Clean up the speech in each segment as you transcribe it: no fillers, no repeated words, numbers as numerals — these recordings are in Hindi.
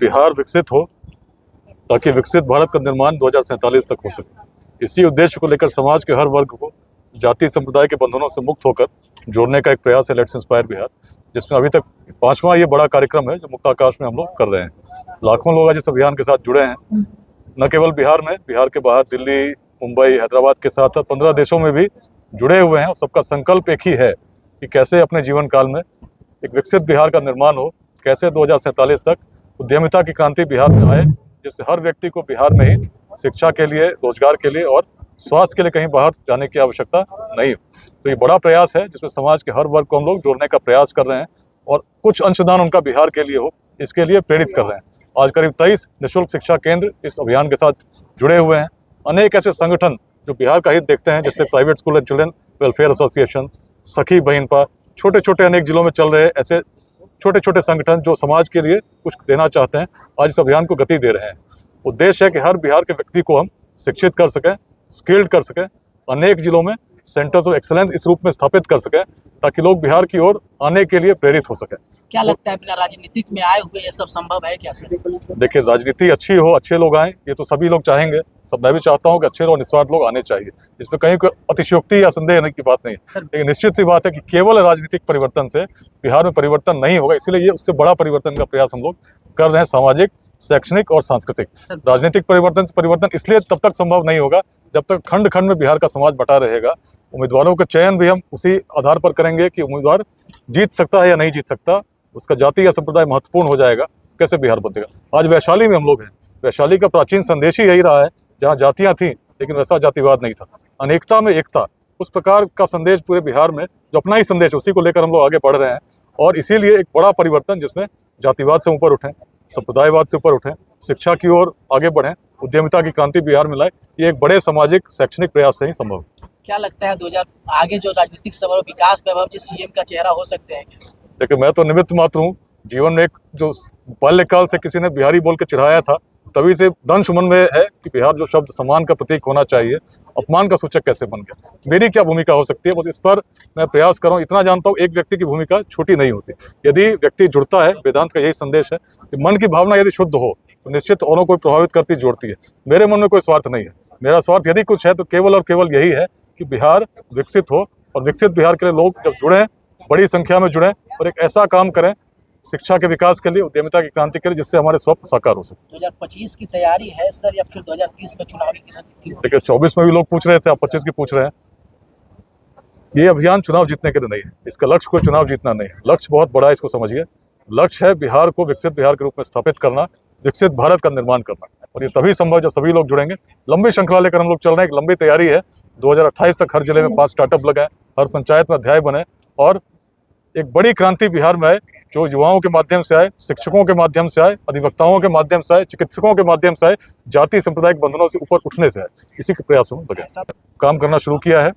बिहार विकसित हो ताकि विकसित भारत का निर्माण 2047 तक हो सके। इसी उद्देश्य को लेकर समाज के हर वर्ग को जाति संप्रदाय के बंधनों से मुक्त होकर जोड़ने का एक प्रयास है लेट्स इंस्पायर बिहार, जिसमें अभी तक 5वां ये बड़ा कार्यक्रम है जो मुक्ताकाश में हम लोग कर रहे हैं। लाखों लोग आज इस अभियान के साथ जुड़े हैं, न केवल बिहार में, बिहार के बाहर दिल्ली, मुंबई, हैदराबाद के साथ साथ 15 देशों में भी जुड़े हुए हैं। और सबका संकल्प एक ही है कि कैसे अपने जीवन काल में एक विकसित बिहार का निर्माण हो, कैसे 2047 तक उद्यमिता की क्रांति बिहार में आए, जिससे हर व्यक्ति को बिहार में ही शिक्षा के लिए, रोजगार के लिए और स्वास्थ्य के लिए कहीं बाहर जाने की आवश्यकता नहीं हो। तो ये बड़ा प्रयास है जिसमें समाज के हर वर्ग को हम लोग जोड़ने का प्रयास कर रहे हैं और कुछ अंशदान उनका बिहार के लिए हो, इसके लिए प्रेरित कर रहे हैं। आज करीब 23 निःशुल्क शिक्षा केंद्र इस अभियान के साथ जुड़े हुए हैं। अनेक ऐसे संगठन जो बिहार का हित देखते हैं, जैसे private school and children welfare association, सखी बहिनपा, छोटे छोटे अनेक जिलों में चल रहे ऐसे छोटे छोटे संगठन जो समाज के लिए कुछ देना चाहते हैं, आज इस अभियान को गति दे रहे हैं। उद्देश्य है कि हर बिहार के व्यक्ति को हम शिक्षित कर सकें, स्किल्ड कर सकें, अनेक जिलों में सेंटर्स ऑफ एक्सीलेंस इस रूप में स्थापित कर सकें ताकि लोग बिहार की ओर आने के लिए प्रेरित हो सकें। क्या लगता है बिना राजनीतिक में आए हुए ये सब संभव है क्या सर? देखिए, राजनीति अच्छी हो, अच्छे लोग आएँ, ये तो सभी लोग चाहेंगे। सब मैं भी चाहता हूँ कि अच्छे और निस्वार्थ लोग आने चाहिए, इसमें कहीं कोई अतिशयोक्ति या संदेह की बात नहीं है। लेकिन निश्चित सी बात है कि केवल राजनीतिक परिवर्तन से बिहार में परिवर्तन नहीं होगा, इसीलिए ये उससे बड़ा परिवर्तन का प्रयास हम लोग कर रहे हैं, सामाजिक, शैक्षणिक और सांस्कृतिक। राजनीतिक परिवर्तन से परिवर्तन इसलिए तब तक संभव नहीं होगा जब तक खंड खंड में बिहार का समाज बटा रहेगा। उम्मीदवारों का चयन भी हम उसी आधार पर करेंगे कि उम्मीदवार जीत सकता है या नहीं जीत सकता, उसका जाति या संप्रदाय महत्वपूर्ण हो जाएगा, कैसे बिहार बदलेगा। आज वैशाली में हम लोग हैं, वैशाली का प्राचीन संदेश ही यही रहा है, जहाँ जातियाँ थीं लेकिन वैसा जातिवाद नहीं था, अनेकता में एकता, उस प्रकार का संदेश पूरे बिहार में जो अपना ही संदेश, उसी को लेकर हम लोग आगे बढ़ रहे हैं। और इसीलिए एक बड़ा परिवर्तन जिसमें जातिवाद से ऊपर उठें, संप्रदायवाद से ऊपर उठें, शिक्षा की ओर आगे बढ़ें, उद्यमिता की क्रांति बिहार में लाए, ये एक बड़े सामाजिक शैक्षणिक प्रयास से ही संभव है। क्या लगता है 2000 आगे जो राजनीतिक समारोह विकास वैभव जी सीएम का चेहरा हो सकते हैं क्या? देखिए, मैं तो निमित्त मात्र हूँ। जीवन में एक जो बाल्यकाल से किसी ने बिहारी बोल के चिढ़ाया था, तभी से दंश मन में है कि बिहार जो शब्द सम्मान का प्रतीक होना चाहिए, अपमान का सूचक कैसे बन गया। मेरी क्या भूमिका हो सकती है, बस इस पर मैं प्रयास कर रहा हूँ। इतना जानता हूँ, एक व्यक्ति की भूमिका छोटी नहीं होती। यदि व्यक्ति जुड़ता है, वेदांत का यही संदेश है कि मन की भावना यदि शुद्ध हो तो निश्चित औरों को प्रभावित करती, जोड़ती है। मेरे मन में कोई स्वार्थ नहीं है। मेरा स्वार्थ यदि कुछ है तो केवल और केवल यही है कि बिहार विकसित हो, और विकसित बिहार के लिए लोग जब जुड़ें, बड़ी संख्या में जुड़ें और एक ऐसा काम करें शिक्षा के विकास के लिए, उद्यमिता की क्रांति के लिए, जिससे हमारे स्वप्न साकार हो सके। 2025 की तैयारी है सर, या फिर 2030 में चुनावी की रणनीति होगी? देखिए, 24 में भी लोग पूछ रहे थे, आप 25 की पूछ रहे हैं। ये अभियान चुनाव जीतने के लिए नहीं है, इसका लक्ष्य कोई चुनाव जीतना नहीं है। लक्ष्य बहुत बड़ा है, इसको समझिए। लक्ष्य है बिहार को विकसित बिहार के रूप में स्थापित करना, विकसित भारत का निर्माण करना, और ये तभी संभव जब सभी लोग जुड़ेंगे। लंबी श्रृंखला लेकर हम लोग चल रहे हैं, एक लंबी तैयारी है। 2028 तक हर जिले में 5 स्टार्टअप लगाए, हर पंचायत में अध्याय बने, और एक बड़ी क्रांति बिहार में आए जो युवाओं के माध्यम से आए, शिक्षकों के माध्यम से आए, अधिवक्ताओं के माध्यम से आए, चिकित्सकों के माध्यम से आए, जाति सांप्रदायिक बंधनों से ऊपर उठने से आए। इसी के प्रयास में लगे, काम करना शुरू किया है।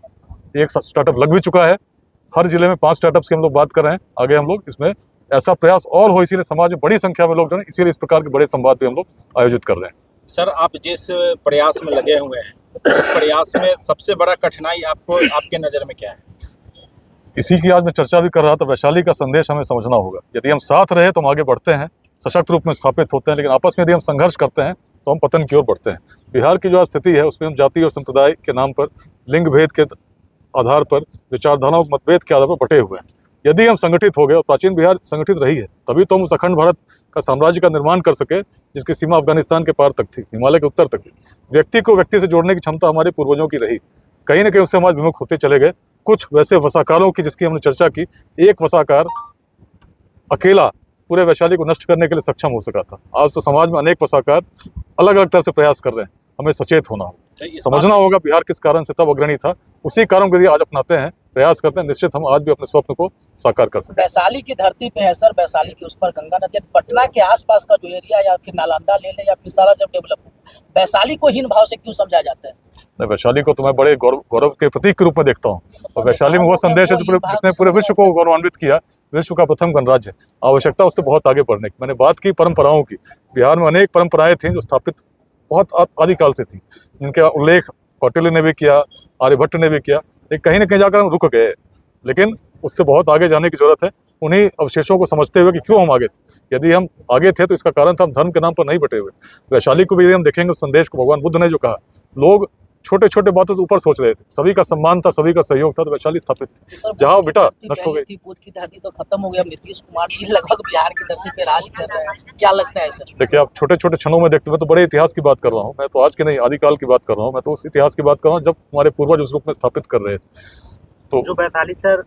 एक स्टार्टअप लग भी चुका है, हर जिले में 5 स्टार्टअप्स की हम लोग बात कर रहे हैं। आगे हम लोग इसमें ऐसा प्रयास और हो, इसीलिए समाज में बड़ी संख्या में लोग जुड़े, इसीलिए इस प्रकार के बड़े संवाद भी हम लोग आयोजित कर रहे हैं। सर, आप जिस प्रयास में लगे हुए हैं, इस प्रयास में सबसे बड़ा कठिनाई आपको, आपके नज़र में क्या है? इसी की आज मैं चर्चा भी कर रहा था। वैशाली का संदेश हमें समझना होगा। यदि हम साथ रहे तो हम आगे बढ़ते हैं, सशक्त रूप में स्थापित होते हैं, लेकिन आपस में यदि हम संघर्ष करते हैं तो हम पतन की ओर बढ़ते हैं। बिहार की जो स्थिति है उसमें हम जाति और संप्रदाय के नाम पर, लिंग भेद के आधार पर, विचारधाराओं के मतभेद के आधार पर बटे हुए हैं। यदि हम संगठित हो गए, और प्राचीन बिहार संगठित रही है, तभी तो हम उस अखंड भारत का साम्राज्य का निर्माण कर सके जिसकी सीमा अफगानिस्तान के पार तक थी, हिमालय के उत्तर तक थी। व्यक्ति को व्यक्ति से जोड़ने की क्षमता हमारे पूर्वजों की रही, कहीं ना कहीं उससे हमारे विमुख होते चले गए। कुछ वैसे वसाकारों की जिसकी हमने चर्चा की, एक वसाकार अकेला पूरे वैशाली को नष्ट करने के लिए सक्षम हो सका था। आज तो समाज में अनेक वसाकार अलग अलग तरह से प्रयास कर रहे हैं। हमें सचेत होना होगा, समझना होगा बिहार किस कारण से तब अग्रणी था, उसी कारण को यदि आज अपनाते हैं, प्रयास करते हैं, निश्चित हम आज भी अपने स्वप्न को साकार कर सकते हैं। वैशाली की धरती पे है सर, वैशाली की उस पर गंगा नदी, पटना के आसपास का जो एरिया, या फिर नालंदा ले ले, या फिर सारा जब डेवलप हो, वैशाली को हीन भाव से क्यों समझा जाता है? वैशाली को तो मैं बड़े गौरव के प्रतीक के रूप में देखता हूँ। और वैशाली में वो संदेश है जिसने पूरे विश्व को गौरवान्वित किया, विश्व का प्रथम गणराज्य। आवश्यकता उससे बहुत आगे बढ़ने की। मैंने बात की परंपराओं की। बिहार में अनेक परंपराएं थीं जो स्थापित बहुत आदिकाल से थी, जिनका उल्लेख कौटिल्य ने भी किया, आर्यभट्ट ने भी किया, लेकिन कहीं ना कहीं जाकर हम रुक गए। लेकिन उससे बहुत आगे जाने की जरूरत है। उन्हीं अवशेषों को समझते हुए कि क्यों हम आगे थे। यदि हम आगे थे तो इसका कारण था हम धर्म के नाम पर नहीं बटे हुए। वैशाली को भी यदि हम देखेंगे उस संदेश को भगवान बुद्ध ने जो कहा, लोग छोटे छोटे बातों से ऊपर सोच रहे थे, सभी का सम्मान था, सभी का सहयोग था, तो वैशाली स्थापित थी। तो सर, जहाँ बुद्ध की बेटा धरती नष्ट हो पहले गई। थी, बुद्ध की धरती तो खत्म हो गई। अब नीतीश कुमार जी लगभग बिहार की धरती पे राज कर रहे हैं, क्या लगता है सर? देखिए, आप छोटे छोटे क्षणों में देखते हैं, मैं तो बड़े इतिहास की बात कर रहा हूँ, मैं तो आज के नहीं आदिकाल की बात कर रहा हूँ, मैं तो उस इतिहास की बात कर रहा हूँ जब हमारे पूर्वज उस रूप में स्थापित कर रहे थे। तो जो वैशाली सर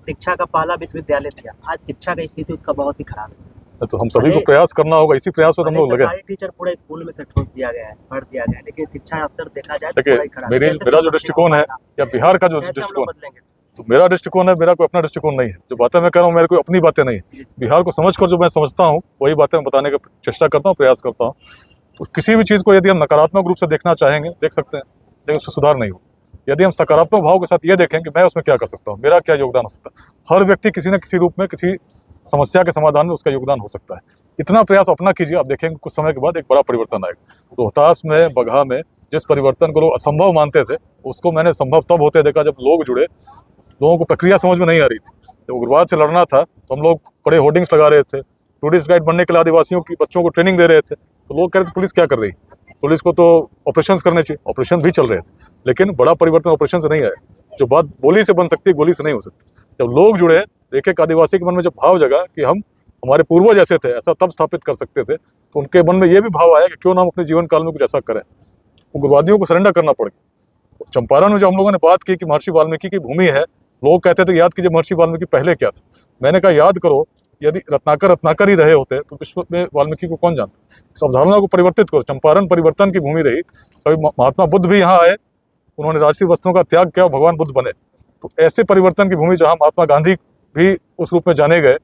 शिक्षा का पहला विश्वविद्यालय था, आज शिक्षा की स्थिति उसका बहुत ही खराब है। तो हम सभी को प्रयास करना होगा, इसी प्रयास पर हम लोग लगे। सरकारी टीचर पूरे स्कूल में से ठोस दिया गया है, भर दिया गया है, लेकिन शिक्षा स्तर देखा जाए तो देखिए, बड़ा ही खराब है। मेरा जो दृष्टिकोण है या बिहार का जो कैसे हम लोग दृष्टिकोण, बदलेंगे? तो मेरा दृष्टिकोण है, मेरा कोई अपना दृष्टिकोण नहीं है। जो बातें मैं कर रहा हूँ मेरी कोई अपनी बातें नहीं है। बिहार को समझकर जो मैं समझता हूँ वही बातें मैं बताने का चेष्टा करता हूँ, प्रयास करता हूँ। तो किसी भी चीज़ को यदि हम नकारात्मक रूप से देखना चाहेंगे देख सकते हैं, लेकिन उससे सुधार नहीं हो। यदि हम सकारात्मक भाव के साथ ये देखें कि मैं उसमें क्या कर सकता हूँ, मेरा क्या योगदान हो सकता है, हर व्यक्ति किसी न किसी रूप में किसी समस्या के समाधान में उसका योगदान हो सकता है। इतना प्रयास अपना कीजिए, आप देखेंगे कुछ समय के बाद एक बड़ा परिवर्तन आएगा। रोहतास में, बगहा में जिस परिवर्तन को लोग असंभव मानते थे, उसको मैंने संभव तब होते देखा जब लोग जुड़े। लोगों को प्रक्रिया समझ में नहीं आ रही थी। जब उग्रवाद से लड़ना था तो हम लोग बड़े होर्डिंग्स लगा रहे थे, टूरिस्ट गाइड बनने के लिए आदिवासियों की बच्चों को ट्रेनिंग दे रहे थे, तो लोग कह रहे थे पुलिस क्या कर रही है, पुलिस को तो ऑपरेशंस करने चाहिए। ऑपरेशन भी चल रहे थे, लेकिन बड़ा परिवर्तन ऑपरेशन से नहीं आया। जो बात बोली से बन सकती है, गोली से नहीं हो सकती। जब लोग जुड़े, एक एक आदिवासी के मन में जब भाव जगा कि हम हमारे पूर्वज ऐसे थे, ऐसा तब स्थापित कर सकते थे, तो उनके मन में ये भी भाव आया कि क्यों ना हम अपने जीवन काल में कुछ ऐसा करें। उग्रवादियों को सरेंडर करना पड़ गया। चंपारण में जो हम लोगों ने बात की कि महर्षि वाल्मीकि की भूमि है, लोग कहते थे याद कीजिए महर्षि वाल्मीकि पहले क्या था। मैंने कहा याद करो, यदि रत्नाकर ही रहे होते तो विश्व में वाल्मीकि को कौन जानता। इस अवधारणा को परिवर्तित करो। चंपारण परिवर्तन की भूमि रही। कभी महात्मा बुद्ध भी यहाँ आए, उन्होंने राजसी वस्त्रों का त्याग किया, भगवान बुद्ध बने। तो ऐसे परिवर्तन की भूमि जहाँ महात्मा गांधी भी उस रूप में जाने गए,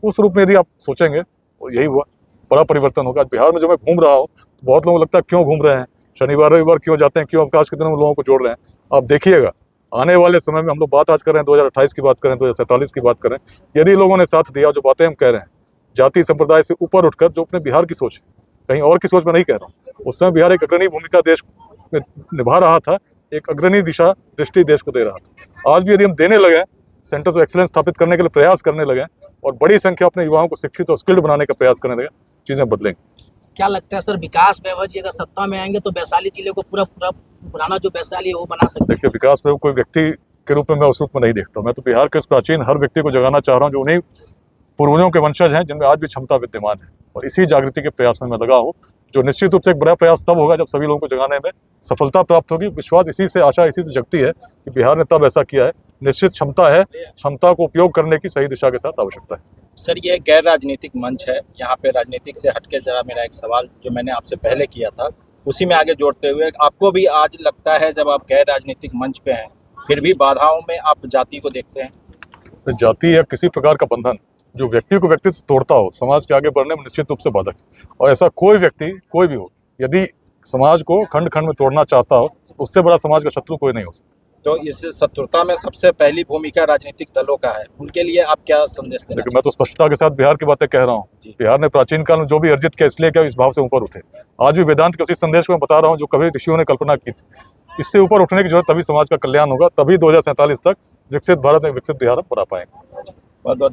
उस रूप में यदि आप सोचेंगे तो यही हुआ, बड़ा परिवर्तन होगा। बिहार में जो मैं घूम रहा हूँ, बहुत लोगों को लगता है क्यों घूम रहे हैं, शनिवार रविवार क्यों जाते हैं, क्यों अवकाश के दिनों में लोगों को जोड़ रहे हैं। आप देखिएगा आने वाले समय में, हम लोग बात आज कर रहे हैं 2028 की बात करें, 2047 की बात करें, यदि लोगों ने साथ दिया, जो बातें हम कह रहे हैं जाति संप्रदाय से ऊपर उठकर, जो अपने बिहार की सोच, कहीं और की सोच में नहीं कह रहा हूँ, उस समय बिहार एक अग्रणी भूमिका देश में निभा रहा था, एक अग्रणी दिशा दृष्टि देश को दे रहा था। आज भी यदि हम देने लगे, सेंटर्स ऑफ एक्सीलेंस स्थापित करने के लिए प्रयास करने लगे और बड़ी संख्या अपने युवाओं को शिक्षित और स्किल्ड बनाने का प्रयास करने लगे, चीजें बदलेंगी। क्या लगता है सर, विकास वैभव जी अगर सत्ता में आएंगे तो वैशाली जिले को पूरा पुराना जो वैशाली है वो बना सकते हैं? देखिए, विकास में कोई व्यक्ति के रूप में मैं उस रूप में नहीं देखता। मैं तो बिहार के उस प्राचीन हर व्यक्ति को जगाना चाह रहा हूँ जो उन्हीं पूर्वजों के वंशज हैं जिनमें आज भी क्षमता विद्यमान है, और इसी जागृति के प्रयास में मैं लगा हूँ, जो निश्चित रूप से एक बड़ा प्रयास तब होगा जब सभी लोगों को जगाने में सफलता प्राप्त होगी। विश्वास इसी से, आशा इसी से जगती है कि बिहार ने तब ऐसा किया है। निश्चित क्षमता है, क्षमता को उपयोग करने की सही दिशा के साथ आवश्यकता है। सर, ये गैर राजनीतिक मंच है, यहाँ पे राजनीतिक से हटके जरा मेरा एक सवाल जो मैंने आपसे पहले किया था उसी में आगे जोड़ते हुए, आपको भी आज लगता है जब आप गैर राजनीतिक मंच पे हैं फिर भी बाधाओं में आप जाति को देखते हैं? जाति या किसी प्रकार का बंधन जो व्यक्ति को व्यक्ति से तोड़ता हो, समाज के आगे बढ़ने में निश्चित रूप से बाधक है। और ऐसा कोई व्यक्ति कोई भी हो, यदि समाज को खंड खंड में तोड़ना चाहता हो, उससे बड़ा समाज का शत्रु कोई नहीं हो सकता। तो इस शत्रुता में सबसे पहली भूमिका राजनीतिक दलों का है, उनके लिए आप क्या संदेश देना? देखिए, मैं तो स्पष्टता के साथ बिहार की बातें कह रहा हूँ। बिहार ने प्राचीन काल में जो भी अर्जित किया, इसलिए क्या इस भाव से ऊपर उठे। आज भी वेदांत के उसी संदेश को मैं बता रहा हूँ जो कभी ऋषियों ने कल्पना की थी। इससे ऊपर उठने की जरूरत, तभी समाज का कल्याण होगा, तभी 2047 तक विकसित भारत में विकसित बिहार बना पाएंगे। बहुत बहुत